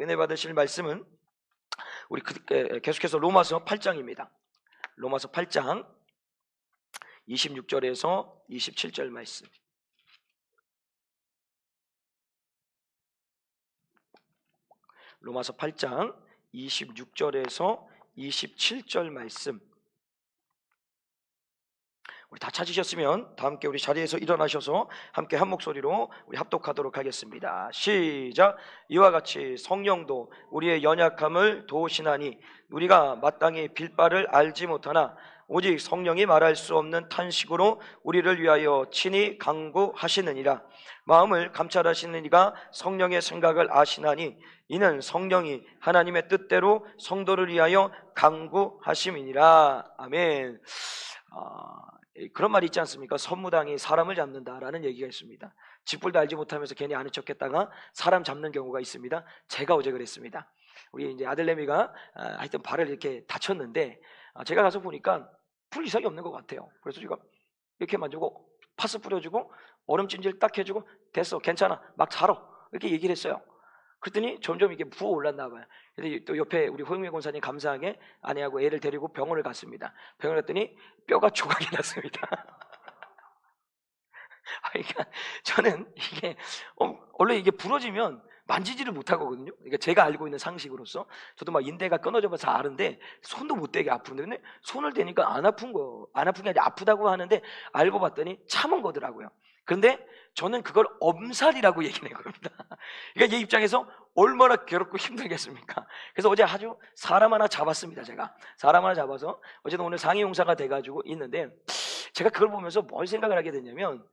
은혜 받으실 말씀은 우리 계속해서 로마서 8장입니다. 로마서 8장 26절에서 27절 말씀. 로마서 8장 26절에서 27절 말씀. 우리 다 찾으셨으면 다 함께 우리 자리에서 일어나셔서 함께 한 목소리로 우리 합독하도록 하겠습니다. 시작. 이와 같이 성령도 우리의 연약함을 도우시나니 우리가 마땅히 빌 바를 알지 못하나 오직 성령이 말할 수 없는 탄식으로 우리를 위하여 친히 간구하시느니라. 마음을 감찰하시는 이가 성령의 생각을 아시나니 이는 성령이 하나님의 뜻대로 성도를 위하여 간구하심이니라. 아멘. 그런 말이 있지 않습니까? 선무당이 사람을 잡는다라는 얘기가 있습니다. 쥐뿔도 알지 못하면서 괜히 아는 척했다가 사람 잡는 경우가 있습니다. 제가 어제 그랬습니다. 우리 이제 아들내미가 하여튼 발을 이렇게 다쳤는데 제가 가서 보니까 풀 이상이 없는 것 같아요. 그래서 제가 이렇게 만지고 파스 뿌려주고 얼음 찜질 딱 해주고 됐어, 괜찮아, 막 자러 이렇게 얘기를 했어요. 그랬더니 점점 이게 부어올랐나 봐요. 그래서 또 옆에 우리 호영미 권사님 감사하게 아내하고 애를 데리고 병원을 갔습니다. 병원을 갔더니 뼈가 조각이 났습니다. 그러니까 저는 이게 원래 이게 부러지면 만지지를 못하거든요. 그러니까 제가 알고 있는 상식으로서 저도 막 인대가 끊어져서 아는데 손도 못 대게 아픈데 근데 손을 대니까 안 아픈 게 아니라 아프다고 하는데 알고 봤더니 참은 거더라고요. 그런데 저는 그걸 엄살이라고 얘기한 겁니다. 그러니까 얘 입장에서 얼마나 괴롭고 힘들겠습니까? 그래서 어제 아주 사람 하나 잡았습니다. 제가 사람 하나 잡아서 어제도 오늘 상해용사가 돼가지고 있는데 제가 그걸 보면서 뭘 생각을 하게 됐냐면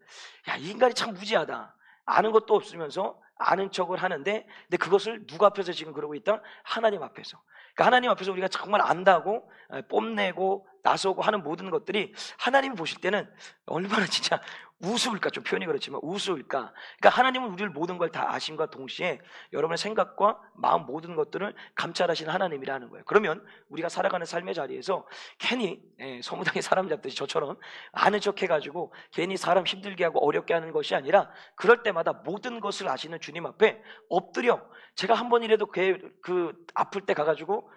야, 이 인간이 참 무지하다. 아는 것도 없으면서 아는 척을 하는데 근데 그것을 누구 앞에서 지금 그러고 있다? 하나님 앞에서. 그러니까 하나님 앞에서 우리가 정말 안다고 뽐내고 나서고 하는 모든 것들이 하나님이 보실 때는 얼마나 진짜 우스울까, 좀 표현이 그렇지만 우스울까. 그러니까 하나님은 우리를 모든 걸 다 아심과 동시에 여러분의 생각과 마음 모든 것들을 감찰하시는 하나님이라는 거예요. 그러면 우리가 살아가는 삶의 자리에서 괜히 소무당에 사람 잡듯이 저처럼 아는 척 해가지고 괜히 사람 힘들게 하고 어렵게 하는 것이 아니라 그럴 때마다 모든 것을 아시는 주님 앞에 엎드려 제가 한 번이라도 그 아플 때 가가지고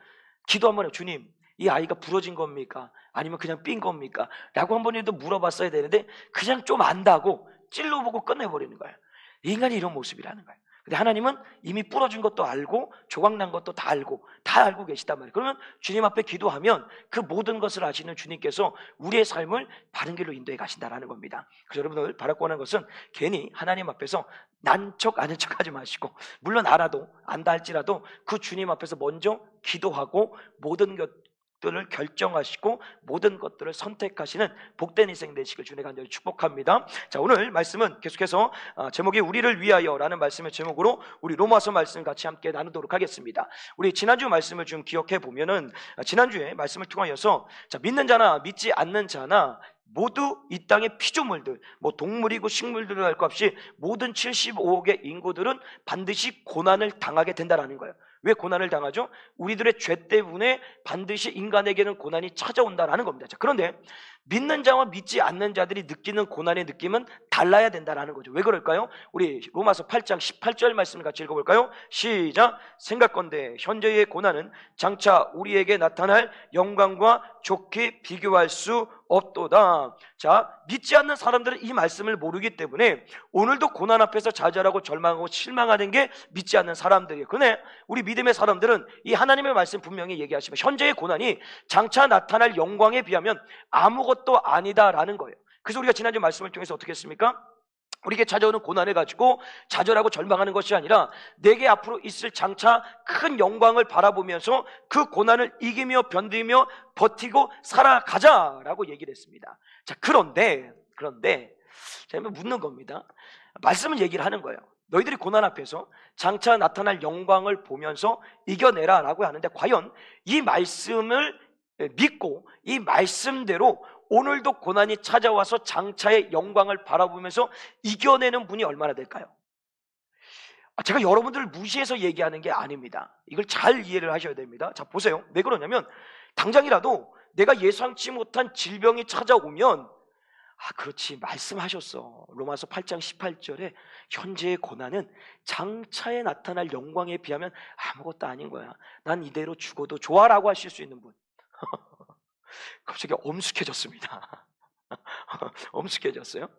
기도 한 번 해요. 주님, 이 아이가 부러진 겁니까? 아니면 그냥 삔 겁니까? 라고 한 번이라도 물어봤어야 되는데 그냥 좀 안다고 찔러보고 끝내버리는 거예요. 인간이 이런 모습이라는 거예요. 근데 하나님은 이미 부러진 것도 알고 조각난 것도 다 알고 계시단 말이에요. 그러면 주님 앞에 기도하면 그 모든 것을 아시는 주님께서 우리의 삶을 바른 길로 인도해 가신다라는 겁니다. 그래서 여러분들 바라고 하는 것은 괜히 하나님 앞에서 난 척 아는 척 하지 마시고 물론 알아도 안다 할지라도 그 주님 앞에서 먼저 기도하고 모든 것들을 결정하시고 모든 것들을 선택하시는 복된 인생 되시길 주님의 간절히 축복합니다. 자, 오늘 말씀은 계속해서 제목이 우리를 위하여라는 말씀의 제목으로 우리 로마서 말씀 같이 함께 나누도록 하겠습니다. 우리 지난주 말씀을 좀 기억해 보면은 지난주에 말씀을 통하여서 자, 믿는 자나 믿지 않는 자나 모두 이 땅의 피조물들, 뭐 동물이고 식물들을 할 것 없이 모든 75억의 인구들은 반드시 고난을 당하게 된다라는 거예요. 왜 고난을 당하죠? 우리들의 죄 때문에 반드시 인간에게는 고난이 찾아온다라는 겁니다. 자, 그런데 믿는 자와 믿지 않는 자들이 느끼는 고난의 느낌은 달라야 된다라는 거죠. 왜 그럴까요? 우리 로마서 8장 18절 말씀을 같이 읽어볼까요? 시작. 생각건대 현재의 고난은 장차 우리에게 나타날 영광과 좋게 비교할 수 없도다. 자, 믿지 않는 사람들은 이 말씀을 모르기 때문에 오늘도 고난 앞에서 좌절하고 절망하고 실망하는 게 믿지 않는 사람들이에요. 그런데 우리 믿음의 사람들은 이 하나님의 말씀 분명히 얘기하시면 현재의 고난이 장차 나타날 영광에 비하면 아무것도 아니다라는 거예요. 그래서 우리가 지난주 말씀을 통해서 어떻게 했습니까? 우리에게 찾아오는 고난을 가지고 좌절하고 절망하는 것이 아니라 내게 앞으로 있을 장차 큰 영광을 바라보면서 그 고난을 이기며 견디며 버티고 살아가자라고 얘기를 했습니다. 자, 그런데 제가 묻는 겁니다. 말씀은 얘기를 하는 거예요. 너희들이 고난 앞에서 장차 나타날 영광을 보면서 이겨내라 라고 하는데 과연 이 말씀을 믿고 이 말씀대로 오늘도 고난이 찾아와서 장차의 영광을 바라보면서 이겨내는 분이 얼마나 될까요? 제가 여러분들을 무시해서 얘기하는 게 아닙니다. 이걸 잘 이해를 하셔야 됩니다. 자, 보세요. 왜 그러냐면 당장이라도 내가 예상치 못한 질병이 찾아오면 그렇지, 말씀하셨어. 로마서 8장 18절에 현재의 고난은 장차에 나타날 영광에 비하면 아무것도 아닌 거야. 난 이대로 죽어도 좋아라고 하실 수 있는 분. 갑자기 엄숙해졌습니다. 엄숙해졌어요.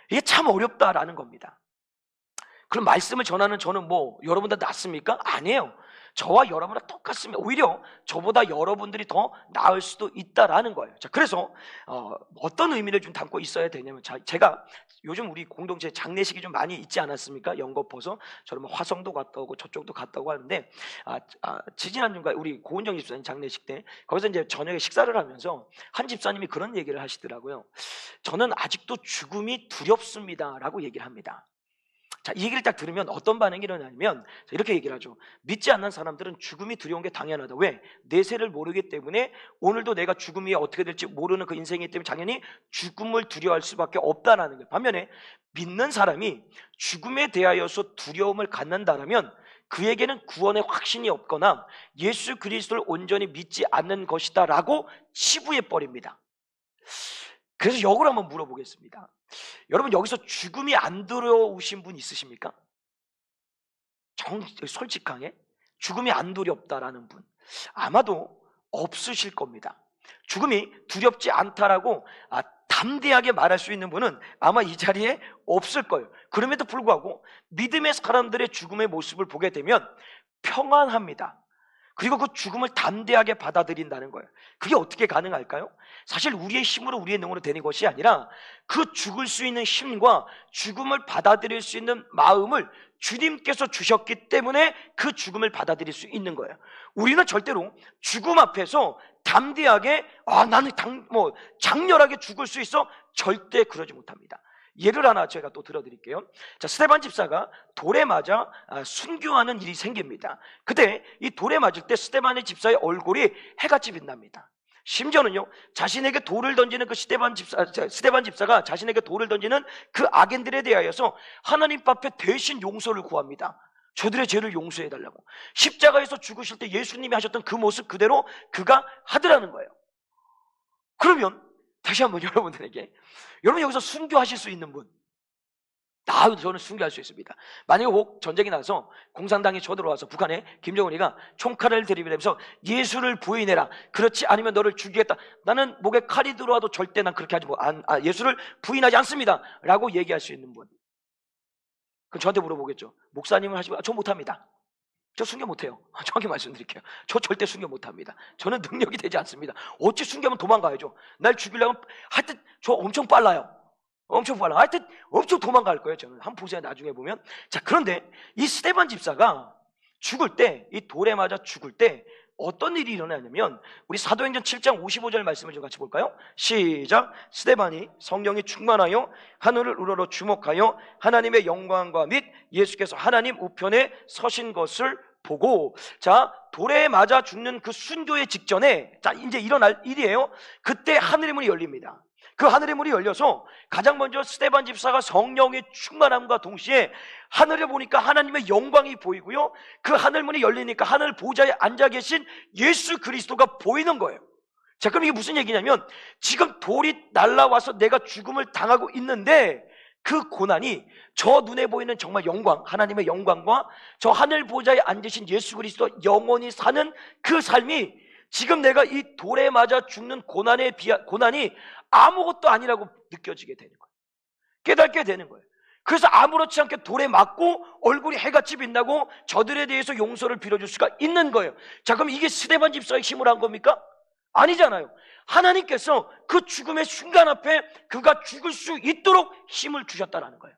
이게 참 어렵다라는 겁니다. 그럼 말씀을 전하는 저는 뭐 여러분보다 낫습니까? 아니에요. 저와 여러분과 똑같습니다. 오히려 저보다 여러분들이 더 나을 수도 있다라는 거예요. 자, 그래서 어떤 의미를 좀 담고 있어야 되냐면, 제가 요즘 우리 공동체 장례식이 좀 많이 있지 않았습니까? 연거퍼서 저는 뭐 화성도 갔다 오고 저쪽도 갔다 오고 하는데, 지지난 주인가 우리 고은정 집사님 장례식 때 거기서 이제 저녁에 식사를 하면서 한 집사님이 그런 얘기를 하시더라고요. 저는 아직도 죽음이 두렵습니다라고 얘기를 합니다. 자, 이 얘기를 딱 들으면 어떤 반응이 일어나냐면 이렇게 얘기를 하죠. 믿지 않는 사람들은 죽음이 두려운 게 당연하다. 왜? 내세를 모르기 때문에, 오늘도 내가 죽음이 어떻게 될지 모르는 그 인생이기 때문에 당연히 죽음을 두려워할 수밖에 없다라는 거예요. 반면에 믿는 사람이 죽음에 대하여서 두려움을 갖는다라면 그에게는 구원의 확신이 없거나 예수 그리스도를 온전히 믿지 않는 것이다 라고 치부해버립니다. 그래서 역으로 한번 물어보겠습니다. 여러분, 여기서 죽음이 안 두려우신 분 있으십니까? 솔직하게 죽음이 안 두렵다라는 분 아마도 없으실 겁니다. 죽음이 두렵지 않다라고 담대하게 말할 수 있는 분은 아마 이 자리에 없을 거예요. 그럼에도 불구하고 믿음의 사람들의 죽음의 모습을 보게 되면 평안합니다. 그리고 그 죽음을 담대하게 받아들인다는 거예요. 그게 어떻게 가능할까요? 사실 우리의 힘으로, 우리의 능으로 되는 것이 아니라 그 죽을 수 있는 힘과 죽음을 받아들일 수 있는 마음을 주님께서 주셨기 때문에 그 죽음을 받아들일 수 있는 거예요. 우리는 절대로 죽음 앞에서 담대하게 나는 장렬하게 죽을 수 있어, 절대 그러지 못합니다. 예를 하나 제가 또 들어드릴게요. 자, 스데반 집사가 돌에 맞아 순교하는 일이 생깁니다. 그때 이 돌에 맞을 때 스데반의 집사의 얼굴이 해같이 빛납니다. 심지어는요, 자신에게 돌을 던지는 그 스데반 집사가 자신에게 돌을 던지는 그 악인들에 대하여서 하나님 앞에 대신 용서를 구합니다. 저들의 죄를 용서해달라고. 십자가에서 죽으실 때 예수님이 하셨던 그 모습 그대로 그가 하더라는 거예요. 그러면 다시 한번 여러분들에게, 여러분 여기서 순교하실 수 있는 분, 저는 순교할 수 있습니다. 만약에 혹 전쟁이 나서 공산당이 쳐들어와서 북한에 김정은이가 총칼을 들이밀면서 예수를 부인해라, 그렇지 않으면 너를 죽이겠다, 나는 목에 칼이 들어와도 절대 난 그렇게 하지 예수를 부인하지 않습니다 라고 얘기할 수 있는 분, 그럼 저한테 물어보겠죠. 목사님은 하시면 저 못합니다. 저 순교 못해요. 정확히 말씀드릴게요. 저 절대 순교 못합니다. 저는 능력이 되지 않습니다. 어찌 순교하면 도망가야죠. 날 죽이려면 하여튼 저 엄청 빨라요. 엄청 빨라. 하여튼 엄청 도망갈 거예요. 저는 한번 보세요. 나중에 보면. 자, 그런데 이 스데반 집사가 죽을 때, 이 돌에 맞아 죽을 때 어떤 일이 일어나냐면, 우리 사도행전 7장 55절 말씀을 좀 같이 볼까요? 시작. 스데반이 성령이 충만하여 하늘을 우러러 주목하여 하나님의 영광과 및 예수께서 하나님 우편에 서신 것을 보고, 자, 돌에 맞아 죽는 그 순교의 직전에, 자, 이제 일어날 일이에요. 그때 하늘의 문이 열립니다. 그 하늘의 문이 열려서 가장 먼저 스데반 집사가 성령의 충만함과 동시에 하늘을 보니까 하나님의 영광이 보이고요, 그 하늘문이 열리니까 하늘 보좌에 앉아 계신 예수 그리스도가 보이는 거예요. 자, 그럼 이게 무슨 얘기냐면, 지금 돌이 날라와서 내가 죽음을 당하고 있는데 그 고난이 저 눈에 보이는 정말 영광, 하나님의 영광과 저 하늘 보좌에 앉으신 예수 그리스도 영원히 사는 그 삶이, 지금 내가 이 돌에 맞아 죽는 고난이 아무것도 아니라고 느껴지게 되는 거예요. 깨닫게 되는 거예요. 그래서 아무렇지 않게 돌에 맞고 얼굴이 해같이 빛나고 저들에 대해서 용서를 빌어줄 수가 있는 거예요. 자, 그럼 이게 스데반 집사의 힘으로 한 겁니까? 아니잖아요. 하나님께서 그 죽음의 순간 앞에 그가 죽을 수 있도록 힘을 주셨다는 거예요.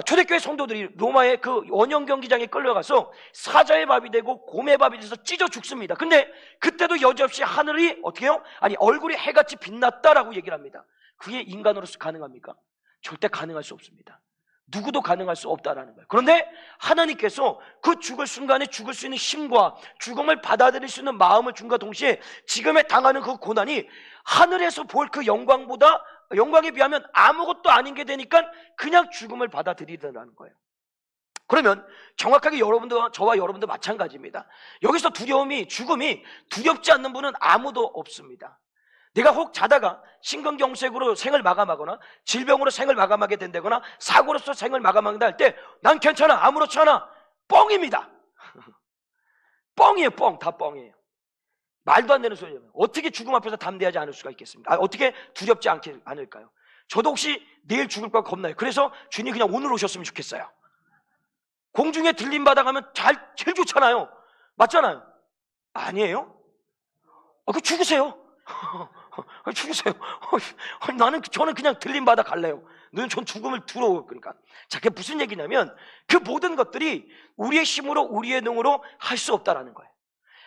초대교회 성도들이 로마의 그 원형 경기장에 끌려가서 사자의 밥이 되고 곰의 밥이 돼서 찢어 죽습니다. 근데 그때도 여지없이 하늘이 어떻게 해요? 얼굴이 해같이 빛났다라고 얘기를 합니다. 그게 인간으로서 가능합니까? 절대 가능할 수 없습니다. 누구도 가능할 수 없다라는 거예요. 그런데 하나님께서 그 죽을 순간에 죽을 수 있는 힘과 죽음을 받아들일 수 있는 마음을 준과 동시에 지금에 당하는 그 고난이 하늘에서 볼 그 영광에 비하면 아무것도 아닌 게 되니까 그냥 죽음을 받아들이더라는 거예요. 그러면 정확하게 저와 여러분도 마찬가지입니다. 여기서 죽음이 두렵지 않는 분은 아무도 없습니다. 내가 혹 자다가 심근경색으로 생을 마감하거나 질병으로 생을 마감하게 된다거나 사고로서 생을 마감한다 할 때 난 괜찮아, 아무렇지 않아. 뻥입니다. 뻥이에요. 뻥. 다 뻥이에요. 말도 안 되는 소리예요. 어떻게 죽음 앞에서 담대하지 않을 수가 있겠습니까? 어떻게 두렵지 않을까요? 저도 혹시 내일 죽을까 겁나요. 그래서 주님 그냥 오늘 오셨으면 좋겠어요. 공중에 들림받아 가면 제일 좋잖아요. 맞잖아요. 아니에요? 그 죽으세요. 죽으세요. 저는 그냥 들림받아 갈래요. 전 죽음을 두려워요. 그러니까. 자, 그게 무슨 얘기냐면 그 모든 것들이 우리의 힘으로, 우리의 능으로 할 수 없다라는 거예요.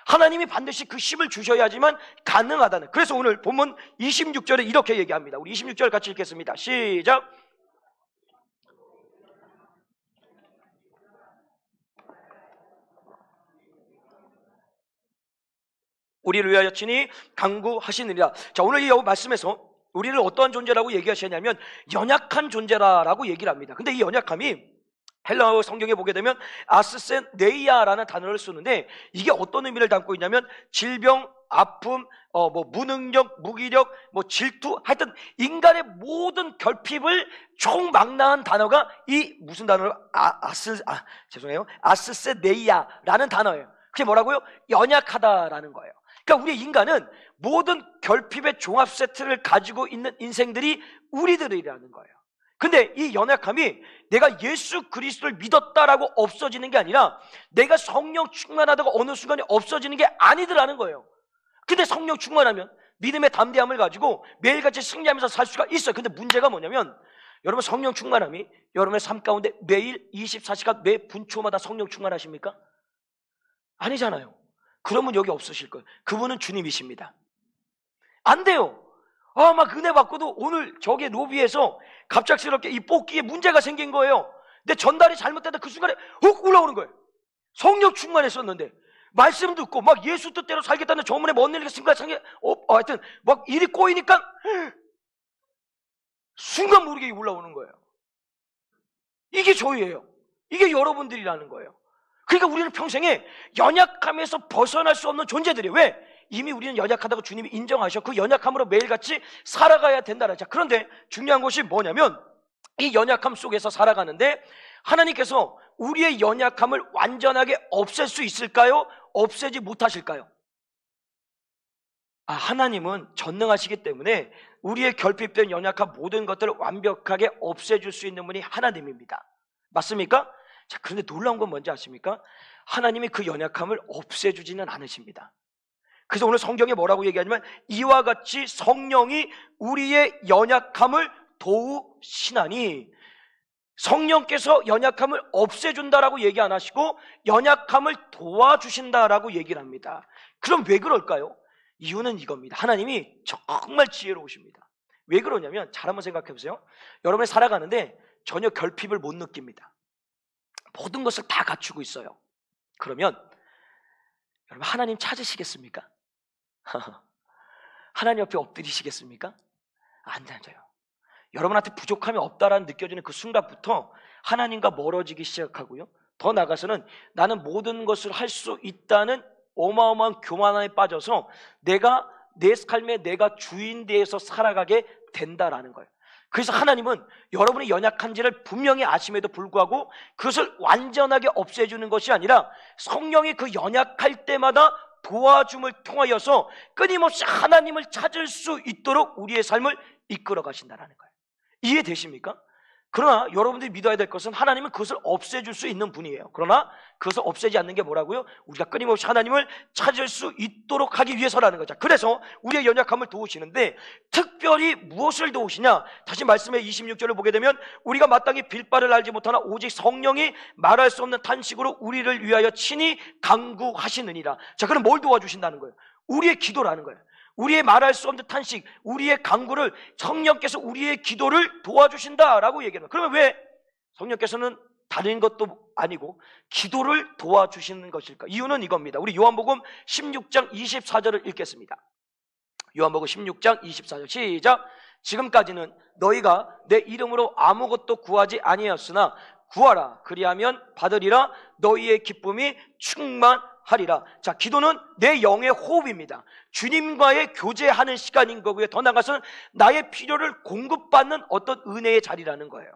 하나님이 반드시 그 힘을 주셔야지만 가능하다는. 그래서 오늘 본문 26절에 이렇게 얘기합니다. 우리 26절 같이 읽겠습니다. 시작. 우리를 위하여 친히 강구하시느니라. 자, 오늘 이 말씀에서 우리를 어떠한 존재라고 얘기하시냐면 연약한 존재라고 얘기를 합니다. 근데 이 연약함이 헬라어 성경에 보게 되면 아스세네이아라는 단어를 쓰는데 이게 어떤 의미를 담고 있냐면 질병, 아픔, 무능력, 무기력, 질투, 하여튼 인간의 모든 결핍을 총망라한 단어가 이 무슨 단어로 아스세네이아라는 단어예요. 그게 뭐라고요? 연약하다라는 거예요. 그러니까 우리 인간은 모든 결핍의 종합 세트를 가지고 있는 인생들이 우리들이라는 거예요. 근데 이 연약함이 내가 예수 그리스도를 믿었다라고 없어지는 게 아니라 내가 성령 충만하다가 어느 순간에 없어지는 게 아니더라는 거예요. 근데 성령 충만하면 믿음의 담대함을 가지고 매일같이 승리하면서 살 수가 있어요. 근데 문제가 뭐냐면 여러분 성령 충만함이 여러분의 삶 가운데 매일 24시간 매 분초마다 성령 충만하십니까? 아니잖아요. 그러면 여기 없으실 거예요. 그분은 주님이십니다. 안 돼요. 막 은혜 받고도 오늘 저기 로비에서 갑작스럽게 이 뽑기에 문제가 생긴 거예요. 근데 전달이 잘못되다 그 순간에 훅 올라오는 거예요. 성령 충만했었는데 말씀 듣고 막 예수 뜻대로 살겠다는 저문에 먼 일이 순간상에 하여튼 막 일이 꼬이니까 순간 모르게 올라오는 거예요. 이게 저희예요. 이게 여러분들이라는 거예요. 그러니까 우리는 평생에 연약함에서 벗어날 수 없는 존재들이에요. 왜? 이미 우리는 연약하다고 주님이 인정하셔. 그 연약함으로 매일같이 살아가야 된다는. 자, 그런데 중요한 것이 뭐냐면 이 연약함 속에서 살아가는데 하나님께서 우리의 연약함을 완전하게 없앨 수 있을까요? 없애지 못하실까요? 하나님은 전능하시기 때문에 우리의 결핍된 연약한 모든 것들을 완벽하게 없애줄 수 있는 분이 하나님입니다. 맞습니까? 자, 그런데 놀라운 건 뭔지 아십니까? 하나님이 그 연약함을 없애주지는 않으십니다. 그래서 오늘 성경에 뭐라고 얘기하냐면 이와 같이 성령이 우리의 연약함을 도우시나니, 성령께서 연약함을 없애준다라고 얘기 안 하시고 연약함을 도와주신다라고 얘기를 합니다. 그럼 왜 그럴까요? 이유는 이겁니다. 하나님이 정말 지혜로우십니다. 왜 그러냐면 잘 한번 생각해 보세요. 여러분이 살아가는데 전혀 결핍을 못 느낍니다. 모든 것을 다 갖추고 있어요. 그러면 여러분 하나님 찾으시겠습니까? 하나님 옆에 엎드리시겠습니까? 안 되죠. 여러분한테 부족함이 없다라는 느껴지는 그 순간부터 하나님과 멀어지기 시작하고요. 더 나아가서는 나는 모든 것을 할 수 있다는 어마어마한 교만함에 빠져서 내가 내 삶에 내가 주인되어서 살아가게 된다라는 거예요. 그래서 하나님은 여러분의 연약한지를 분명히 아심에도 불구하고 그것을 완전하게 없애주는 것이 아니라 성령이 그 연약할 때마다 도와줌을 통하여서 끊임없이 하나님을 찾을 수 있도록 우리의 삶을 이끌어 가신다는 거예요. 이해되십니까? 그러나 여러분들이 믿어야 될 것은 하나님은 그것을 없애줄 수 있는 분이에요. 그러나 그것을 없애지 않는 게 뭐라고요? 우리가 끊임없이 하나님을 찾을 수 있도록 하기 위해서라는 거죠. 그래서 우리의 연약함을 도우시는데 특별히 무엇을 도우시냐? 다시 말씀의 26절을 보게 되면 우리가 마땅히 빌 바를 알지 못하나 오직 성령이 말할 수 없는 탄식으로 우리를 위하여 친히 간구하시느니라. 자, 그럼 뭘 도와주신다는 거예요? 우리의 기도라는 거예요. 우리의 말할 수 없는 탄식, 우리의 간구를 성령께서 우리의 기도를 도와주신다라고 얘기합니다. 그러면 왜 성령께서는 다른 것도 아니고 기도를 도와주시는 것일까? 이유는 이겁니다. 우리 요한복음 16장 24절을 읽겠습니다. 요한복음 16장 24절 시작. 지금까지는 너희가 내 이름으로 아무것도 구하지 아니하였으나 구하라 그리하면 받으리라 너희의 기쁨이 충만하리라. 하리라. 자, 기도는 내 영의 호흡입니다. 주님과의 교제하는 시간인 거고요. 더 나아가서는 나의 필요를 공급받는 어떤 은혜의 자리라는 거예요.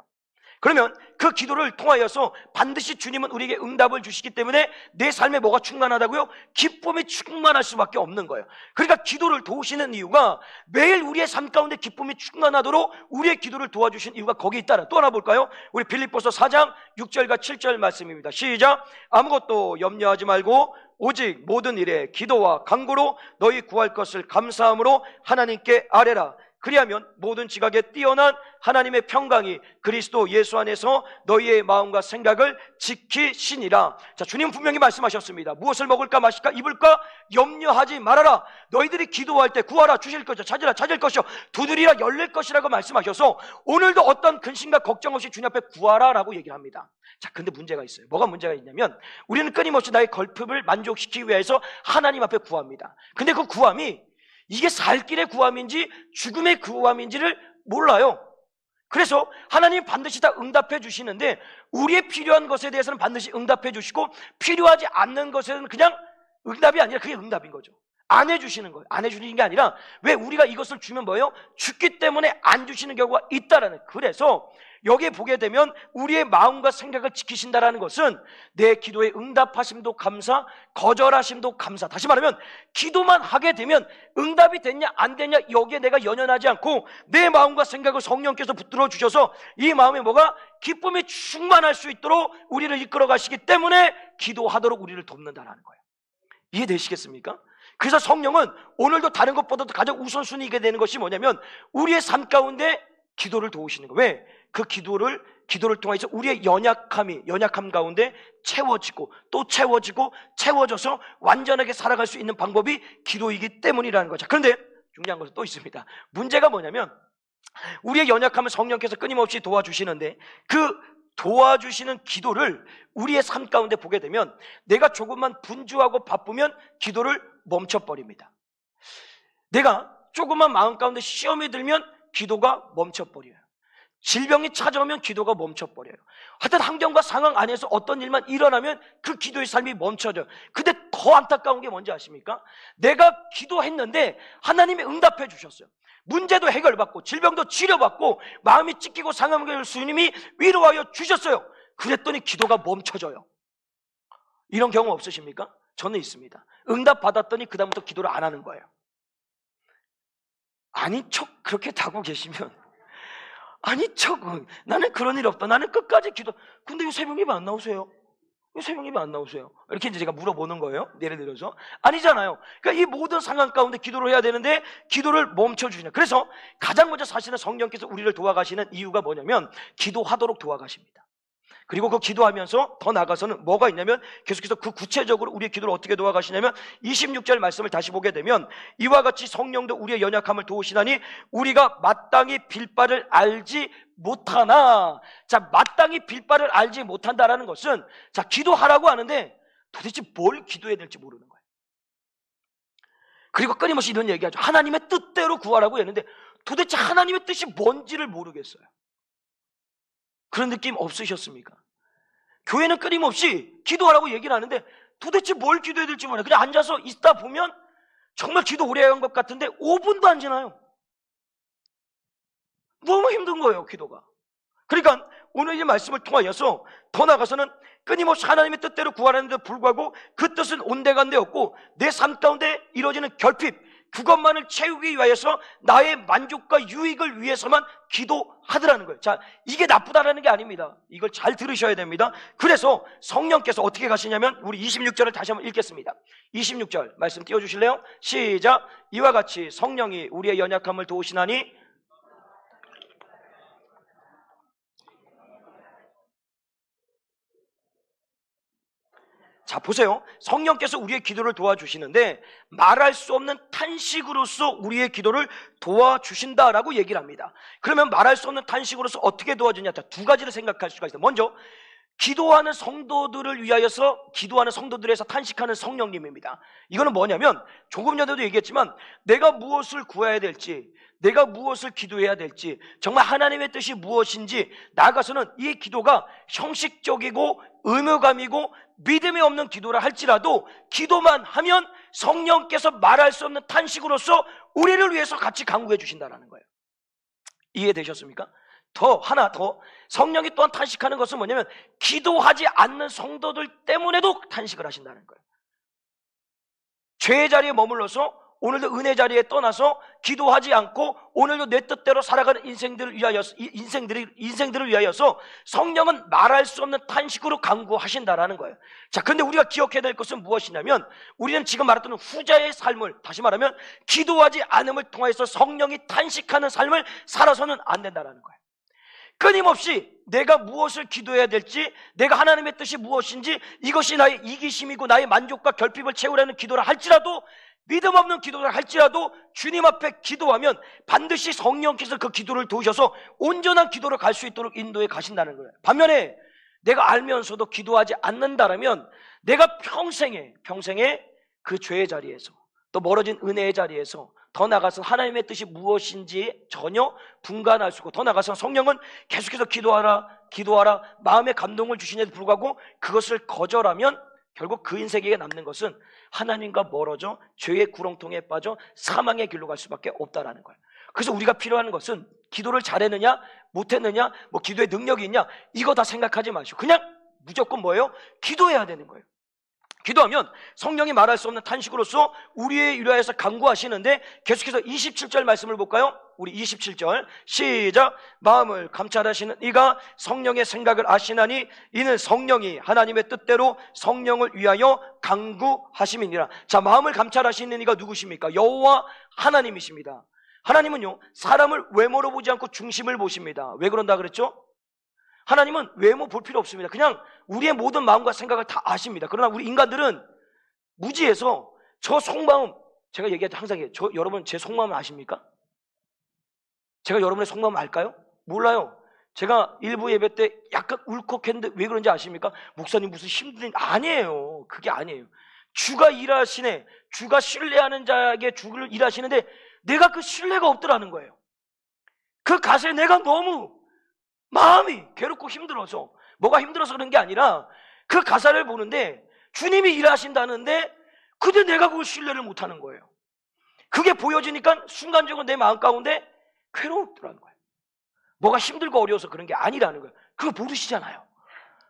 그러면 그 기도를 통하여서 반드시 주님은 우리에게 응답을 주시기 때문에 내 삶에 뭐가 충만하다고요? 기쁨이 충만할 수밖에 없는 거예요. 그러니까 기도를 도우시는 이유가 매일 우리의 삶 가운데 기쁨이 충만하도록 우리의 기도를 도와주신 이유가 거기에 있다는. 또 하나 볼까요? 우리 빌립보서 4장 6절과 7절 말씀입니다. 시작. 아무것도 염려하지 말고 오직 모든 일에 기도와 간구로 너희 구할 것을 감사함으로 하나님께 아뢰라. 그리하면 모든 지각에 뛰어난 하나님의 평강이 그리스도 예수 안에서 너희의 마음과 생각을 지키시니라. 자, 주님 분명히 말씀하셨습니다. 무엇을 먹을까 마실까 입을까 염려하지 말아라. 너희들이 기도할 때 구하라 주실 것이요, 찾으라 찾을 것이요, 두드리라 열릴 것이라고 말씀하셔서 오늘도 어떤 근심과 걱정 없이 주님 앞에 구하라 라고 얘기를 합니다. 자, 근데 문제가 있어요. 뭐가 문제가 있냐면 우리는 끊임없이 나의 걸품을 만족시키기 위해서 하나님 앞에 구합니다. 근데 그 구함이 이게 살 길의 구함인지 죽음의 구함인지를 몰라요. 그래서 하나님 반드시 다 응답해 주시는데 우리의 필요한 것에 대해서는 반드시 응답해 주시고 필요하지 않는 것에는 그냥 응답이 아니라 그게 응답인 거죠. 안 해주시는 거예요. 안 해주시는 게 아니라 왜 우리가 이것을 주면 뭐예요? 죽기 때문에 안 주시는 경우가 있다라는. 그래서 여기에 보게 되면 우리의 마음과 생각을 지키신다라는 것은 내 기도에 응답하심도 감사, 거절하심도 감사. 다시 말하면 기도만 하게 되면 응답이 됐냐 안 됐냐 여기에 내가 연연하지 않고 내 마음과 생각을 성령께서 붙들어 주셔서 이 마음에 뭐가 기쁨이 충만할 수 있도록 우리를 이끌어 가시기 때문에 기도하도록 우리를 돕는다라는 거예요. 이해되시겠습니까? 그래서 성령은 오늘도 다른 것보다도 가장 우선순위가 되는 것이 뭐냐면 우리의 삶 가운데 기도를 도우시는 거예요. 왜? 그 기도를 통해서 우리의 연약함 가운데 채워지고 또 채워져서 완전하게 살아갈 수 있는 방법이 기도이기 때문이라는 거죠. 그런데 중요한 것은 또 있습니다. 문제가 뭐냐면 우리의 연약함을 성령께서 끊임없이 도와주시는데 그 도와주시는 기도를 우리의 삶 가운데 보게 되면 내가 조금만 분주하고 바쁘면 기도를 멈춰버립니다. 내가 조금만 마음 가운데 시험이 들면 기도가 멈춰버려요. 질병이 찾아오면 기도가 멈춰버려요. 하여튼 환경과 상황 안에서 어떤 일만 일어나면 그 기도의 삶이 멈춰져요. 근데 더 안타까운 게 뭔지 아십니까? 내가 기도했는데 하나님이 응답해 주셨어요. 문제도 해결받고 질병도 치료받고 마음이 찢기고 상함을 주님이 위로하여 주셨어요. 그랬더니 기도가 멈춰져요. 이런 경우 없으십니까? 저는 있습니다. 응답 받았더니 그 다음부터 기도를 안 하는 거예요. 아닌 척 그렇게 하고 계시면 아닌 척 나는 그런 일 없다. 나는 끝까지 기도. 근데 왜 새벽 예배 안 나오세요? 왜 새벽 예배 안 나오세요? 이렇게 이제 제가 물어보는 거예요. 예를 들어서 아니잖아요. 그러니까 이 모든 상황 가운데 기도를 해야 되는데 기도를 멈춰주시냐. 그래서 가장 먼저 사실은 성령께서 우리를 도와가시는 이유가 뭐냐면 기도하도록 도와가십니다. 그리고 그 기도하면서 더 나아가서는 뭐가 있냐면 계속해서 그 구체적으로 우리의 기도를 어떻게 도와가시냐면 26절 말씀을 다시 보게 되면 이와 같이 성령도 우리의 연약함을 도우시나니 우리가 마땅히 빌 바를 알지 못하나. 자, 마땅히 빌 바를 알지 못한다라는 것은 자, 기도하라고 하는데 도대체 뭘 기도해야 될지 모르는 거예요. 그리고 끊임없이 이런 얘기하죠. 하나님의 뜻대로 구하라고 했는데 도대체 하나님의 뜻이 뭔지를 모르겠어요. 그런 느낌 없으셨습니까? 교회는 끊임없이 기도하라고 얘기를 하는데 도대체 뭘 기도해야 될지 몰라요. 그냥 앉아서 있다 보면 정말 기도 오래 한 것 같은데 5분도 안 지나요. 너무 힘든 거예요, 기도가. 그러니까 오늘 이 말씀을 통하여서 더 나아가서는 끊임없이 하나님의 뜻대로 구하라는데 불구하고 그 뜻은 온데간데 없고 내 삶 가운데 이루어지는 결핍, 그것만을 채우기 위해서 나의 만족과 유익을 위해서만 기도하더라는 거예요. 자, 이게 나쁘다라는 게 아닙니다. 이걸 잘 들으셔야 됩니다. 그래서 성령께서 어떻게 가시냐면 우리 26절을 다시 한번 읽겠습니다. 26절 말씀 띄워주실래요? 시작. 이와 같이 성령이 우리의 연약함을 도우시나니 자, 보세요. 성령께서 우리의 기도를 도와주시는데 말할 수 없는 탄식으로서 우리의 기도를 도와주신다라고 얘기를 합니다. 그러면 말할 수 없는 탄식으로서 어떻게 도와주냐? 두 가지를 생각할 수가 있어요. 먼저 기도하는 성도들을 위하여서 기도하는 성도들에서 탄식하는 성령님입니다. 이거는 뭐냐면 조금 전에도 얘기했지만 내가 무엇을 구해야 될지, 내가 무엇을 기도해야 될지, 정말 하나님의 뜻이 무엇인지 나아가서는 이 기도가 형식적이고 의무감이고 믿음이 없는 기도라 할지라도 기도만 하면 성령께서 말할 수 없는 탄식으로서 우리를 위해서 같이 간구해 주신다는 거예요. 이해되셨습니까? 하나 더 성령이 또한 탄식하는 것은 뭐냐면 기도하지 않는 성도들 때문에도 탄식을 하신다는 거예요. 죄의 자리에 머물러서 오늘도 은혜 자리에 떠나서 기도하지 않고 오늘도 내 뜻대로 살아가는 인생들을 위하여서 성령은 말할 수 없는 탄식으로 간구하신다라는 거예요. 자, 근데 우리가 기억해야 될 것은 무엇이냐면 우리는 지금 말했던 후자의 삶을, 다시 말하면 기도하지 않음을 통해서 성령이 탄식하는 삶을 살아서는 안 된다라는 거예요. 끊임없이 내가 무엇을 기도해야 될지, 내가 하나님의 뜻이 무엇인지, 이것이 나의 이기심이고 나의 만족과 결핍을 채우려는 기도라 할지라도, 믿음 없는 기도를 할지라도 주님 앞에 기도하면 반드시 성령께서 그 기도를 도우셔서 온전한 기도로 갈 수 있도록 인도해 가신다는 거예요. 반면에 내가 알면서도 기도하지 않는다라면 내가 평생에 그 죄의 자리에서, 또 멀어진 은혜의 자리에서, 더 나아가서 하나님의 뜻이 무엇인지 전혀 분간할 수 없고, 더 나아가서 성령은 계속해서 기도하라 마음의 감동을 주시는데도 불구하고 그것을 거절하면 결국 그 인생에게 남는 것은 하나님과 멀어져 죄의 구렁텅이에 빠져 사망의 길로 갈 수밖에 없다라는 거예요. 그래서 우리가 필요한 것은 기도를 잘했느냐 못했느냐, 뭐 기도의 능력이 있냐, 이거 다 생각하지 마시고 그냥 무조건 뭐예요? 기도해야 되는 거예요. 기도하면 성령이 말할 수 없는 탄식으로서 우리의 위하여서 간구하시는데, 계속해서 27절 말씀을 볼까요? 우리 27절 시작. 마음을 감찰하시는 이가 성령의 생각을 아시나니 이는 성령이 하나님의 뜻대로 성령을 위하여 간구하심이니라. 자, 마음을 감찰하시는 이가 누구십니까? 여호와 하나님이십니다. 하나님은요, 사람을 외모로 보지 않고 중심을 보십니다. 왜 그런다 그랬죠? 하나님은 외모 볼 필요 없습니다. 그냥 우리의 모든 마음과 생각을 다 아십니다. 그러나 우리 인간들은 무지해서 저 속마음, 제가 얘기할 때 항상 여러분 제 속마음 아십니까? 제가 여러분의 속마음 알까요? 몰라요. 제가 일부 예배 때 약간 울컥했는데 왜 그런지 아십니까? 목사님 무슨 힘든 일 아니에요. 그게 아니에요. 주가 일하시네, 주가 신뢰하는 자에게 주를 일하시는데 내가 그 신뢰가 없더라는 거예요. 그 가사에 내가 너무 마음이 괴롭고 힘들어서, 뭐가 힘들어서 그런 게 아니라 그 가사를 보는데 주님이 일하신다는데 근데 내가 그걸 신뢰를 못하는 거예요. 그게 보여지니까 순간적으로 내 마음 가운데 괴롭더라는 거예요. 뭐가 힘들고 어려워서 그런 게 아니라는 거예요. 그거 모르시잖아요.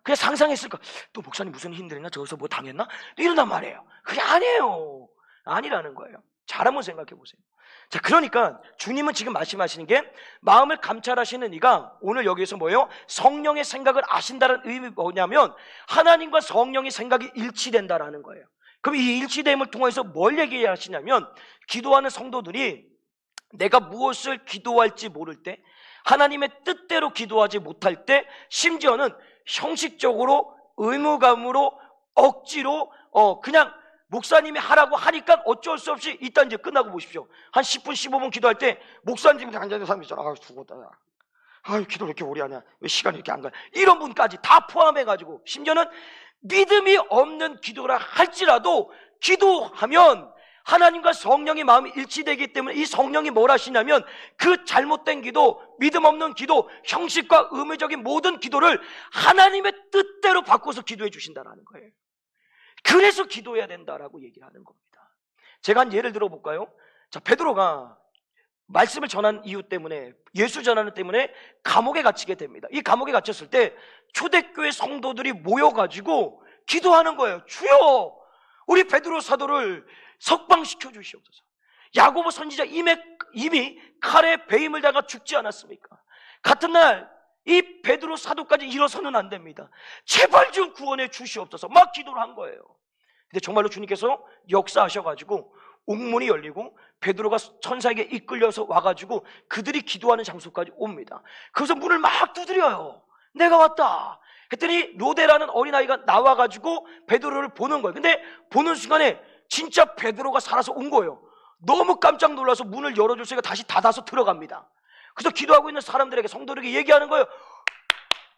그냥 상상했을까? 또 목사님 무슨 힘들었나? 저기서 뭐 당했나? 이런단 말이에요. 그게 아니에요. 아니라는 거예요. 잘 한번 생각해 보세요. 자, 그러니까 주님은 지금 말씀하시는 게 마음을 감찰하시는 이가 오늘 여기에서 뭐예요? 성령의 생각을 아신다는 의미 뭐냐면 하나님과 성령의 생각이 일치된다라는 거예요. 그럼 이 일치됨을 통해서 뭘 얘기하시냐면 기도하는 성도들이 내가 무엇을 기도할지 모를 때, 하나님의 뜻대로 기도하지 못할 때, 심지어는 형식적으로 의무감으로 억지로 그냥 목사님이 하라고 하니까 어쩔 수 없이 일단 이제 끝나고 보십시오. 한 10분 15분 기도할 때 목사님 앉아있는 사람이 있잖아. 아, 죽었다. 아유, 기도를 이렇게 오래 하냐, 왜 시간이 이렇게 안 가, 이런 분까지 다 포함해가지고, 심지어는 믿음이 없는 기도라 할지라도 기도하면 하나님과 성령의 마음이 일치되기 때문에 이 성령이 뭘 하시냐면 그 잘못된 기도, 믿음 없는 기도, 형식과 의무적인 모든 기도를 하나님의 뜻대로 바꿔서 기도해 주신다는 거예요. 그래서 기도해야 된다라고 얘기를 하는 겁니다. 제가 한 예를 들어 볼까요? 자, 베드로가 말씀을 전한 이유 때문에, 예수 전하는 때문에 감옥에 갇히게 됩니다. 이 감옥에 갇혔을 때 초대교회 성도들이 모여가지고 기도하는 거예요. 주여, 우리 베드로 사도를 석방시켜 주시옵소서. 야고보 선지자 이미 칼에 배임을 당하 죽지 않았습니까? 같은 날 이 베드로 사도까지 일어서는 안 됩니다. 제발 좀 구원해 주시옵소서. 막 기도를 한 거예요. 근데 정말로 주님께서 역사하셔가지고 옥문이 열리고 베드로가 천사에게 이끌려서 와가지고 그들이 기도하는 장소까지 옵니다. 그래서 문을 막 두드려요. 내가 왔다 했더니 로데라는 어린아이가 나와가지고 베드로를 보는 거예요. 근데 보는 순간에 진짜 베드로가 살아서 온 거예요. 너무 깜짝 놀라서 문을 열어줬으니까 다시 닫아서 들어갑니다. 그래서 기도하고 있는 사람들에게, 성도들에게 얘기하는 거예요.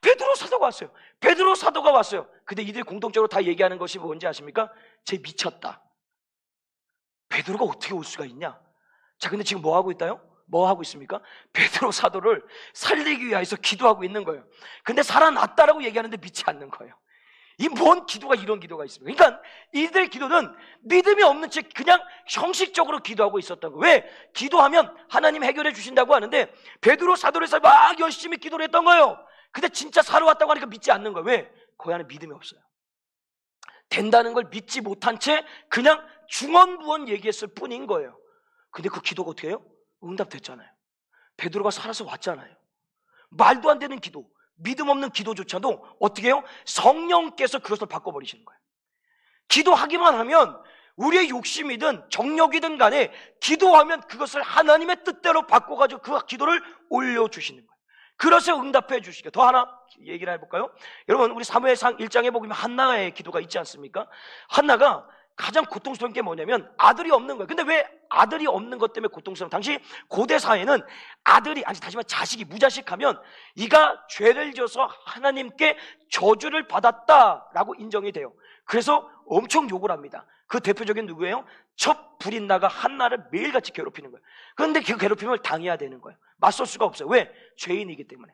베드로 사도가 왔어요. 베드로 사도가 왔어요. 근데 이들이 공통적으로 다 얘기하는 것이 뭔지 아십니까? 쟤 미쳤다. 베드로가 어떻게 올 수가 있냐? 자, 근데 지금 뭐 하고 있다요? 뭐 하고 있습니까? 베드로 사도를 살리기 위해서 기도하고 있는 거예요. 근데 살아났다라고 얘기하는데 믿지 않는 거예요. 이 뭔 기도가 이런 기도가 있습니까? 그러니까 이들의 기도는 믿음이 없는 채 그냥 형식적으로 기도하고 있었던 거예요. 왜? 기도하면 하나님 해결해 주신다고 하는데 베드로 사도를 해서 막 열심히 기도를 했던 거예요. 근데 진짜 살아왔다고 하니까 믿지 않는 거예요. 왜? 그 안에 믿음이 없어요. 된다는 걸 믿지 못한 채 그냥 중언부언 얘기했을 뿐인 거예요. 근데 그 기도가 어떻게 해요? 응답됐잖아요. 베드로가 살아서 왔잖아요. 말도 안 되는 기도, 믿음 없는 기도조차도 어떻게 해요? 성령께서 그것을 바꿔버리시는 거예요. 기도하기만 하면 우리의 욕심이든 정력이든 간에 기도하면 그것을 하나님의 뜻대로 바꿔가지고 그 기도를 올려주시는 거예요. 그래서 응답해 주시게. 더 하나 얘기를 해볼까요? 여러분, 우리 사무엘상 1장에 보면 한나의 기도가 있지 않습니까? 한나가 가장 고통스러운 게 뭐냐면 아들이 없는 거예요. 근데 왜 아들이 없는 것 때문에 고통스러운? 당시 고대 사회는 아들이, 아니 다시 말해 자식이 무자식하면 이가 죄를 져서 하나님께 저주를 받았다라고 인정이 돼요. 그래서 엄청 욕을 합니다. 그 대표적인 누구예요? 첫 불인나가 한나를 매일같이 괴롭히는 거예요. 그런데 그 괴롭힘을 당해야 되는 거예요. 맞설 수가 없어요. 왜? 죄인이기 때문에.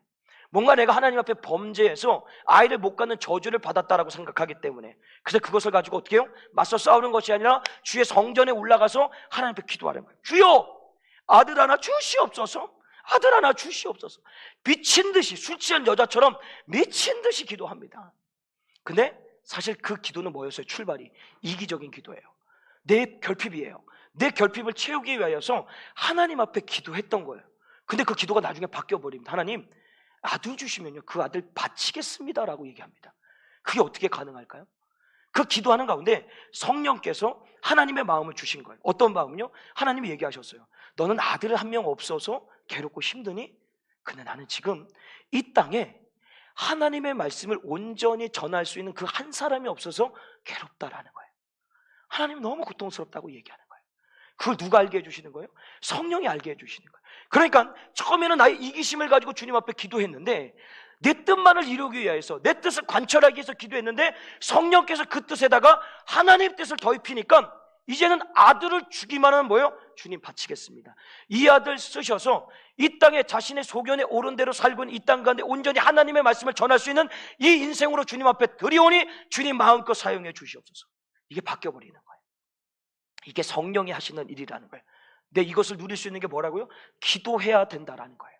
뭔가 내가 하나님 앞에 범죄해서 아이를 못 갖는 저주를 받았다라고 생각하기 때문에. 그래서 그것을 가지고 어떻게 해요? 맞서 싸우는 것이 아니라 주의 성전에 올라가서 하나님 앞에 기도하는 거예요. 주여, 아들 하나 주시옵소서. 아들 하나 주시옵소서. 미친 듯이, 술 취한 여자처럼 미친 듯이 기도합니다. 근데 사실 그 기도는 뭐였어요? 출발이 이기적인 기도예요. 내 결핍이에요. 내 결핍을 채우기 위하여서 하나님 앞에 기도했던 거예요. 근데 그 기도가 나중에 바뀌어버립니다. 하나님, 아들 주시면요 그 아들 바치겠습니다라고 얘기합니다. 그게 어떻게 가능할까요? 그 기도하는 가운데 성령께서 하나님의 마음을 주신 거예요. 어떤 마음은요? 하나님이 얘기하셨어요. 너는 아들 한 명 없어서 괴롭고 힘드니? 근데 나는 지금 이 땅에 하나님의 말씀을 온전히 전할 수 있는 그 한 사람이 없어서 괴롭다라는 거예요. 하나님 너무 고통스럽다고 얘기하는 거예요. 그걸 누가 알게 해주시는 거예요? 성령이 알게 해주시는 거예요. 그러니까 처음에는 나의 이기심을 가지고 주님 앞에 기도했는데 내 뜻만을 이루기 위해서 내 뜻을 관철하기 위해서 기도했는데 성령께서 그 뜻에다가 하나님의 뜻을 더입히니까 이제는 아들을 주기만 하면 뭐예요? 주님 바치겠습니다. 이 아들 쓰셔서 이 땅에 자신의 소견에 옳은 대로 살고 있는 이 땅 가운데 온전히 하나님의 말씀을 전할 수 있는 이 인생으로 주님 앞에 드리오니 주님 마음껏 사용해 주시옵소서. 이게 바뀌어버리는 거예요. 이게 성령이 하시는 일이라는 거예요. 근데 이것을 누릴 수 있는 게 뭐라고요? 기도해야 된다라는 거예요.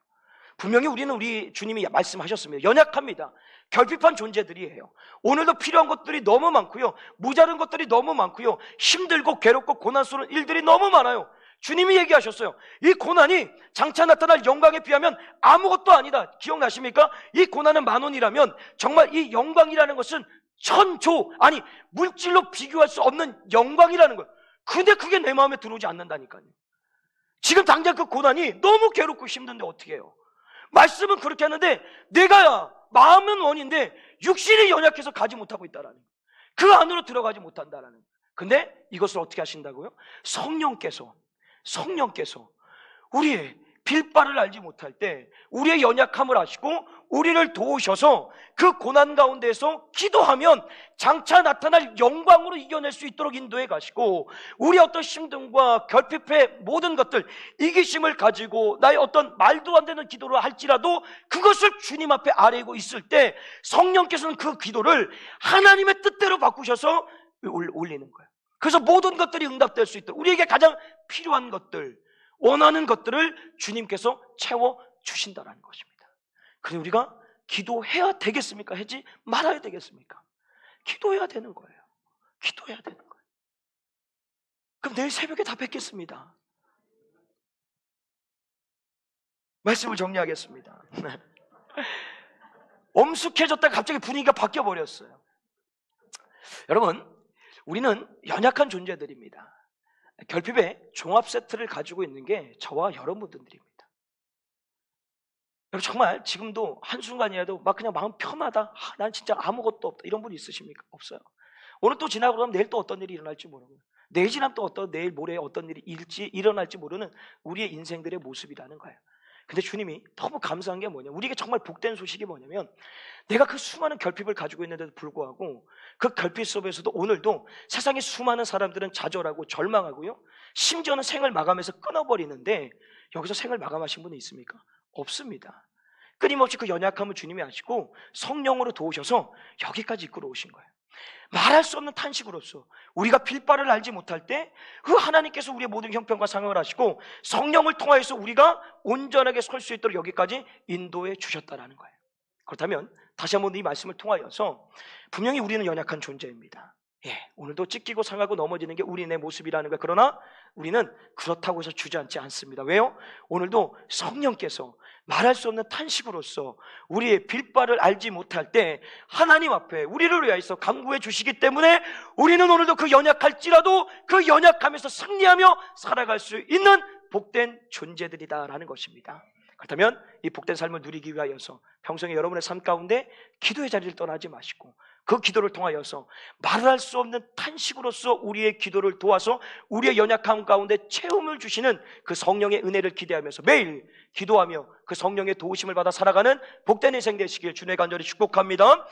분명히 우리는 우리 주님이 말씀하셨습니다. 연약합니다. 결핍한 존재들이에요. 오늘도 필요한 것들이 너무 많고요. 모자른 것들이 너무 많고요. 힘들고 괴롭고 고난스러운 일들이 너무 많아요. 주님이 얘기하셨어요. 이 고난이 장차 나타날 영광에 비하면 아무것도 아니다. 기억나십니까? 이 고난은 10,000원이라면 정말 이 영광이라는 것은 천조, 아니 물질로 비교할 수 없는 영광이라는 거예요. 근데 그게 내 마음에 들어오지 않는다니까요. 지금 당장 그 고난이 너무 괴롭고 힘든데 어떻게 해요? 말씀은 그렇게 하는데 내가 마음은 원인데 육신이 연약해서 가지 못하고 있다라는 거예요. 그 안으로 들어가지 못한다라는 거예요. 근데 이것을 어떻게 하신다고요? 성령께서 우리의 빌바를 알지 못할 때 우리의 연약함을 아시고 우리를 도우셔서 그 고난 가운데서 기도하면 장차 나타날 영광으로 이겨낼 수 있도록 인도해 가시고 우리의 어떤 힘듦과 결핍의 모든 것들, 이기심을 가지고 나의 어떤 말도 안 되는 기도를 할지라도 그것을 주님 앞에 아뢰고 있을 때 성령께서는 그 기도를 하나님의 뜻대로 바꾸셔서 올리는 거예요. 그래서 모든 것들이 응답될 수 있도록 우리에게 가장 필요한 것들, 원하는 것들을 주님께서 채워주신다는 것입니다. 그래서 우리가 기도해야 되겠습니까? 하지 말아야 되겠습니까? 기도해야 되는 거예요. 기도해야 되는 거예요. 그럼 내일 새벽에 다 뵙겠습니다. 말씀을 정리하겠습니다. 엄숙해졌다가 갑자기 분위기가 바뀌어버렸어요. 여러분, 우리는 연약한 존재들입니다. 결핍의 종합 세트를 가지고 있는 게 저와 여러분들입니다. 여러분 정말 지금도 한순간이라도 막 그냥 마음 편하다, 난 진짜 아무것도 없다 이런 분 있으십니까? 없어요. 오늘 또 지나고 나면 내일 또 어떤 일이 일어날지 모르고 내일 지나면 또 내일 모레 어떤 일이 일어날지 모르는 우리의 인생들의 모습이라는 거예요. 근데 주님이 너무 감사한 게 뭐냐, 우리에게 정말 복된 소식이 뭐냐면, 내가 그 수많은 결핍을 가지고 있는데도 불구하고 그 결핍 속에서도 오늘도 세상의 수많은 사람들은 좌절하고 절망하고요, 심지어는 생을 마감해서 끊어버리는데, 여기서 생을 마감하신 분이 있습니까? 없습니다. 끊임없이 그 연약함을 주님이 아시고 성령으로 도우셔서 여기까지 이끌어 오신 거예요. 말할 수 없는 탄식으로서 우리가 빌바를 알지 못할 때 그 하나님께서 우리의 모든 형편과 상황을 아시고 성령을 통하여서 우리가 온전하게 설 수 있도록 여기까지 인도해 주셨다라는 거예요. 그렇다면 다시 한번 이 말씀을 통하여서 분명히 우리는 연약한 존재입니다. 오늘도 찢기고 상하고 넘어지는 게 우리의 모습이라는 거예요. 그러나 우리는 그렇다고 해서 주저앉지 않습니다. 왜요? 오늘도 성령께서 말할 수 없는 탄식으로서 우리의 빌바를 알지 못할 때 하나님 앞에 우리를 위하여서 간구해 주시기 때문에 우리는 오늘도 그 연약할지라도 그 연약함에서 승리하며 살아갈 수 있는 복된 존재들이다라는 것입니다. 그렇다면 이 복된 삶을 누리기 위하여서 평생에 여러분의 삶 가운데 기도의 자리를 떠나지 마시고 그 기도를 통하여서 말할 수 없는 탄식으로서 우리의 기도를 도와서 우리의 연약함 가운데 체험을 주시는 그 성령의 은혜를 기대하면서 매일 기도하며 그 성령의 도우심을 받아 살아가는 복된 인생 되시길 주님의 간절히 축복합니다.